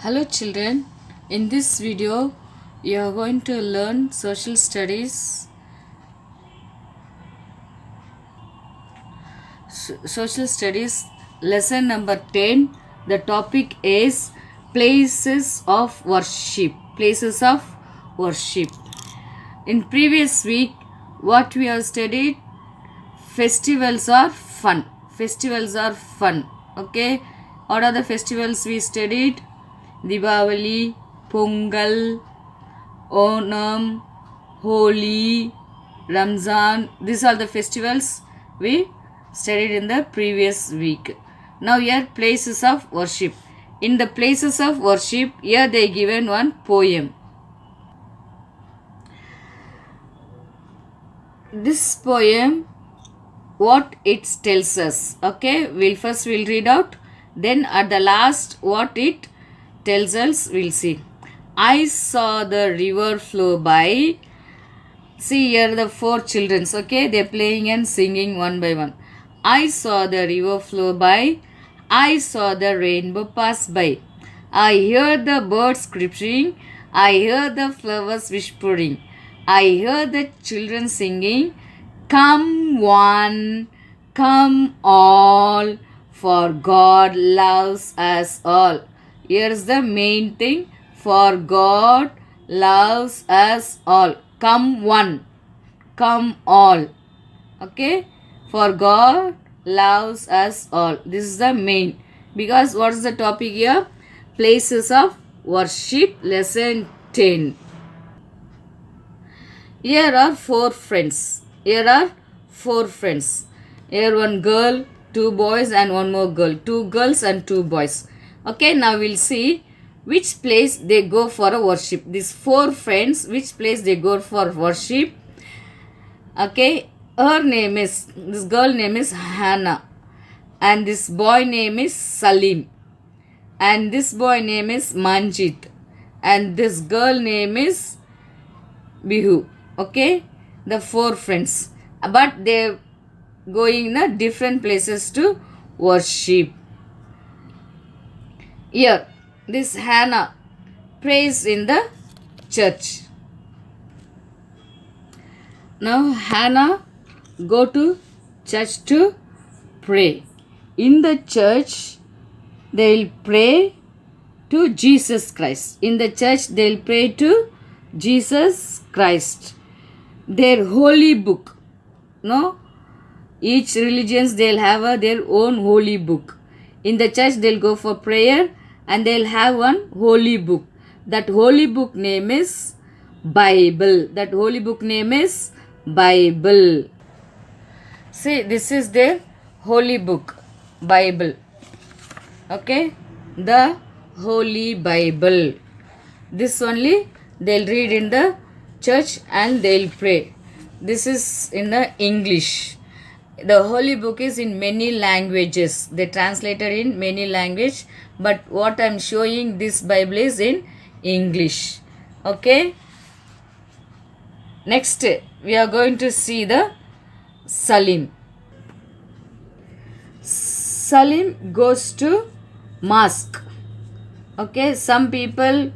Hello children, in this video you are going to learn social studies. Social studies lesson number 10. The topic is places of worship. Places of worship. In previous week what we have studied, festivals are fun. Festivals are fun. Okay, what are the festivals we studied? Diwali, Pongal, Onam, Holi, Ramzan. These are the festivals we studied in the previous week. Now here places of worship. In the places of worship, here they given one poem. This poem, what it tells us. Okay, we'll read out. Then at the last, what it tells us, we'll see. I saw the river flow by. See here the four children. Okay, they're playing and singing one by one. I saw the river flow by. I saw the rainbow pass by. I heard the birds chirping. I heard the flowers whispering. I heard the children singing. Come one, come all, for God loves us all. Here's the main thing. For God loves us all. Come one, come all. Okay? For God loves us all. This is the main. Because what is the topic here? Places of worship, lesson 10. Here are four friends. Here are four friends. Here one girl, two boys and one more girl. Two girls and two boys. Okay, now we'll see which place they go for a worship. These four friends, which place they go for worship. Okay, this girl name is Hannah. And this boy name is Salim. And this boy name is Manjit. And this girl name is Bihu. Okay, the four friends. But they're going in different places to worship. Here, this Hannah prays in the church. Now Hannah go to church to pray. In the church, they'll pray to Jesus Christ. In the church, they'll pray to Jesus Christ. Their holy book. No? Each religions, they'll have their own holy book. In the church, they'll go for prayer and they'll have one holy book. That holy book name is Bible. That holy book name is Bible. See, this is their holy book, Bible. Okay? The Holy Bible. This only they'll read in the church and they'll pray. This is in the English. The holy book is in many languages. They translated in many language. But what I'm showing, this Bible is in English. Okay? Next, we are going to see the Salim. Salim goes to mosque. Okay, some people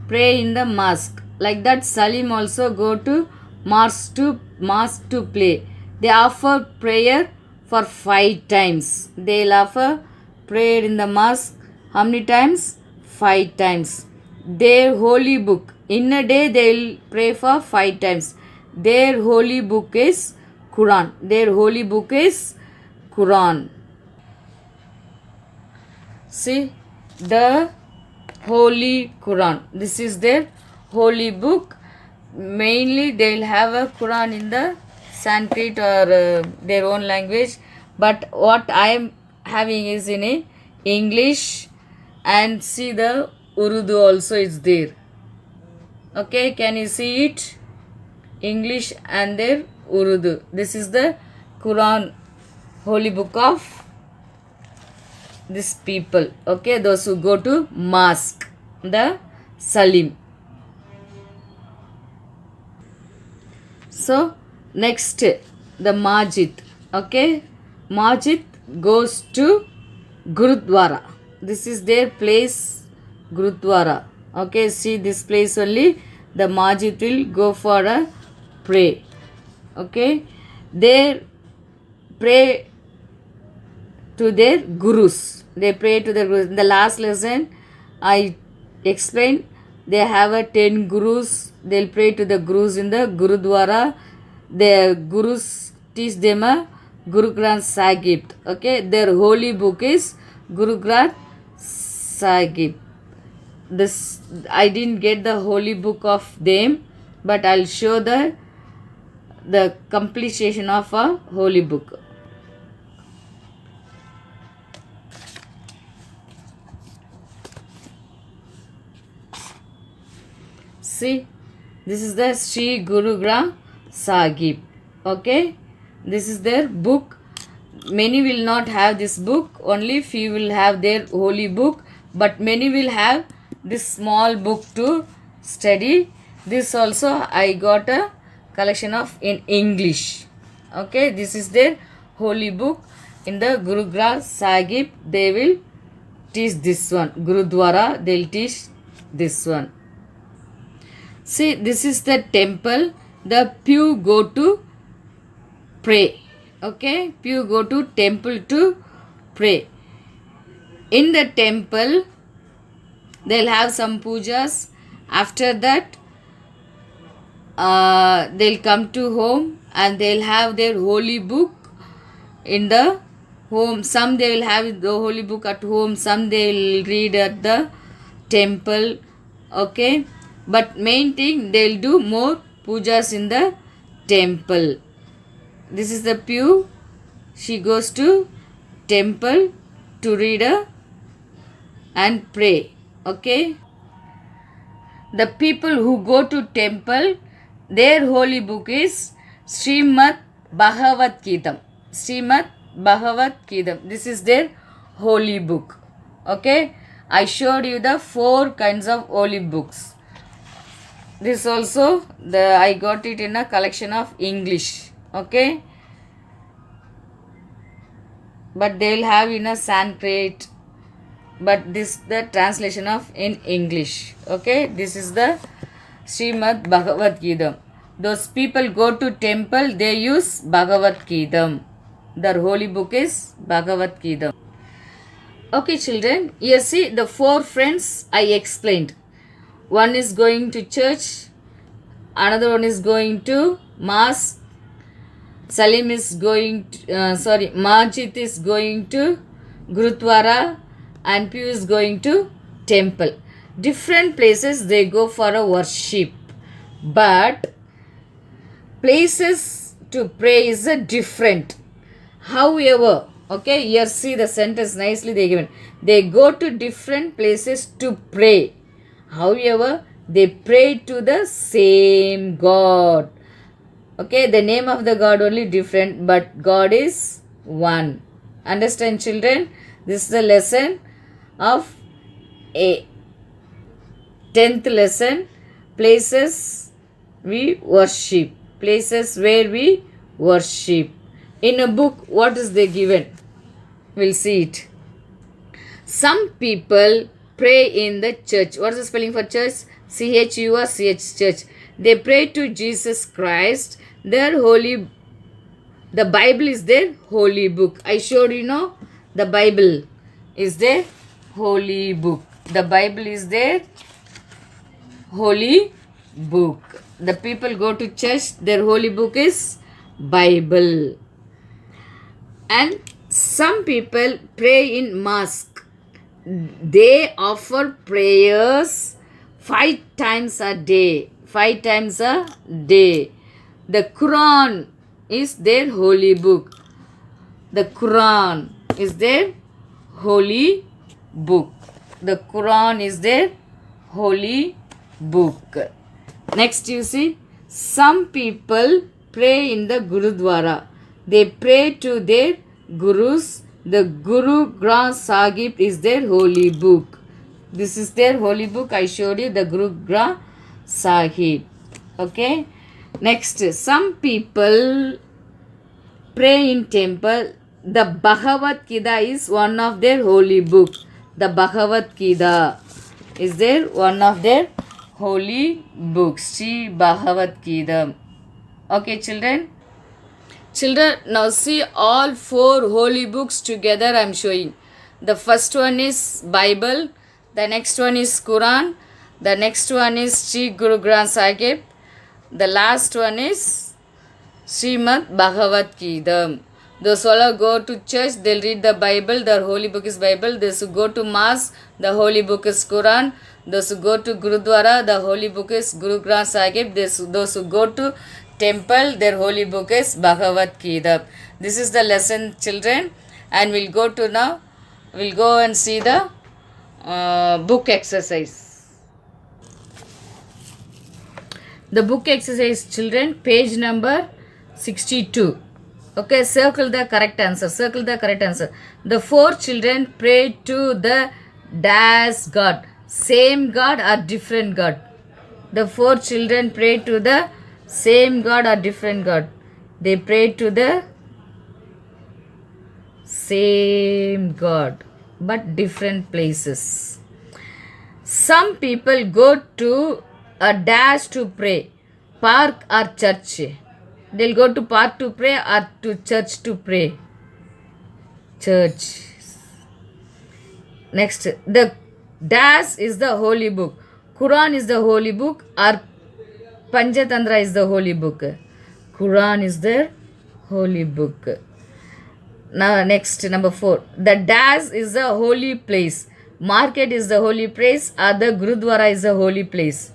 pray in the mosque. Like that, Salim also go to mosque to pray. They offer prayer for 5 times. They'll offer prayer in the mosque. How many times? 5 times. Their holy book. In a day, they'll pray for 5 times. Their holy book is Quran. Their holy book is Quran. See, the Holy Quran. This is their holy book. Mainly, they'll have a Quran in the Sanskrit or their own language. But what I am having is in English. And see, the Urdu also is there. Okay, can you see it? English and their Urdu. This is the Quran, holy book of these people. Okay, those who go to mosque, the Salim. So next, the Majid. Okay, Majid goes to Gurudwara. This is their place Gurudwara. Okay, see this place only. The Majid will go for a pray. Okay, they pray to their gurus. They pray to their gurus. In the last lesson, I explained they have a 10 gurus. They'll pray to the gurus in the Gurudwara. The gurus teach them a Guru Granth Sahib. Okay, their holy book is Guru Granth Sahib. This I didn't get the holy book of them, but I'll show the completion of a holy book. See, this is the Sri Guru Granth Sahib. Okay, this is their book. Many will not have this book, only few will have their holy book, but many will have this small book to study. This also I got a collection of in English. Okay, this is their holy book. In the Guru Granth Sahib, they will teach this one. Gurudwara, they will teach this one. See, this is the temple. The few go to pray. Okay, few go to temple to pray. In the temple, they'll have some pujas. After that, they'll come to home and they'll have their holy book in the home. Some they will have the holy book at home, some they will read at the temple. Okay, but main thing, they'll do more pujas in the temple. This is the pew. She goes to temple to read and pray. Okay, the people who go to temple, their holy book is Srimad Bhagavad Gita. Srimad Bhagavad Gita. This is their holy book. Okay, I showed you the 4 kinds of holy books. This also I got it in a collection of English. Okay, but they will have in a Sanskrit, but this the translation of in English. Okay, this is the Srimad Bhagavad Gita. Those people go to temple, they use Bhagavad Gita. Their holy book is Bhagavad Gita. Okay, children, here see the 4 friends I explained. One is going to church, another one is going to mosque, Salim is going to, Majid is going to Gurudwara, and Pew is going to temple. Different places they go for a worship, but places to pray is a different. However, okay, here see the sentence nicely they given. They go to different places to pray. However, they pray to the same God. Okay, the name of the God only different, but God is one. Understand, children? This is the lesson of a 10th lesson. Places we worship. Places where we worship. In a book, what is they given? We'll see it. Some people pray in the church. What is the spelling for church? CHURCH, church. They pray to Jesus Christ. Their holy, the Bible is their holy book. I showed you know, the Bible is their holy book. The Bible is their holy book. The people go to church, their holy book is Bible. And some people pray in mosque. They offer prayers 5 times a day. 5 times a day. The Quran is their holy book. The Quran is their holy book. The Quran is their holy book. Next you see, some people pray in the Gurudwara. They pray to their gurus. The Guru Granth Sahib is their holy book. This is their holy book. I showed you the Guru Granth Sahib. Okay. Next, some people pray in temple. The Bhagavad Gita is one of their holy book. The Bhagavad Gita. is there one of their holy books, Sri Bhagavad Gita. Okay, children. Children, now see all four holy books together I am showing. The first one is Bible, the next one is Quran, the next one is Sri Guru Granth Sahib, the last one is Srimad Bhagavad Gita. Those who go to church, they'll read the Bible, their holy book is Bible. Those who go to mass, the holy book is Quran. Those who go to Gurudwara, the holy book is Guru Granth Sahib. Those who go to temple, their holy book is Bhagavad Gita. This is the lesson, children, and we'll go and see the book exercise. The book exercise, children, page number 62. Okay, circle the correct answer. The four children prayed to the dash God. Same God or different God? The four children prayed to the same God or different God? They prayed to the same God but different places. Some people go to a dash to pray, park or church. They'll go to park to pray or to church to pray. Church. Next, the dash is the holy book. Quran is the holy book or Panchatantra is the holy book? Quran is the holy book. Now next, number 4. The dash is the holy place. Market is the holy place or the Gurudwara is the holy place?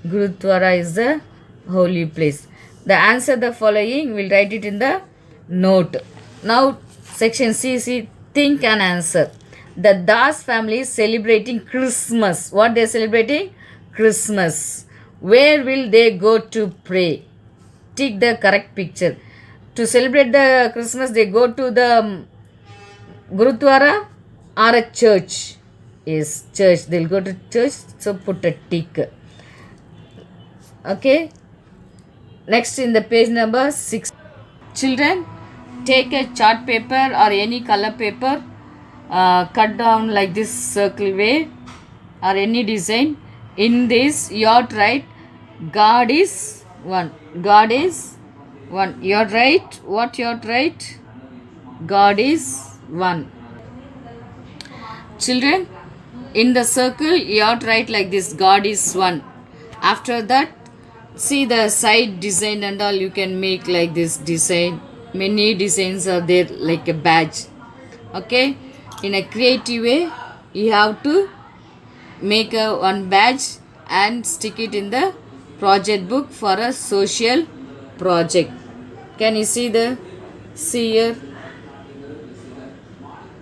Gurudwara is the holy place. The answer the following, we'll write it in the note. Now section C, think and answer. The Das family is celebrating Christmas. What they are celebrating? Christmas. Where will they go to pray? Tick the correct picture. To celebrate the Christmas, they go to the Gurudwara or a church? Yes, church. They'll go to church, so put a tick. Okay. Next, in the page number 6. Children, take a chart paper or any color paper, cut down like this circle way or any design. In this, you have to write God is one. God is one. You have to write what you have to write? God is one. Children, in the circle, you have to write like this: God is one. After that, see the side design and all, you can make like this design. Many designs are there like a badge. Okay, in a creative way, you have to make one badge and stick it in the project book for a social project. Can you see here?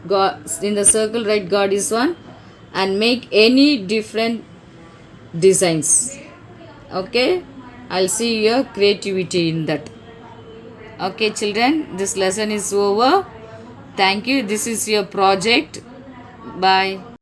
God in the circle, write God is one and make any different designs. Okay, I'll see your creativity in that. Okay, children, this lesson is over. Thank you. This is your project. Bye.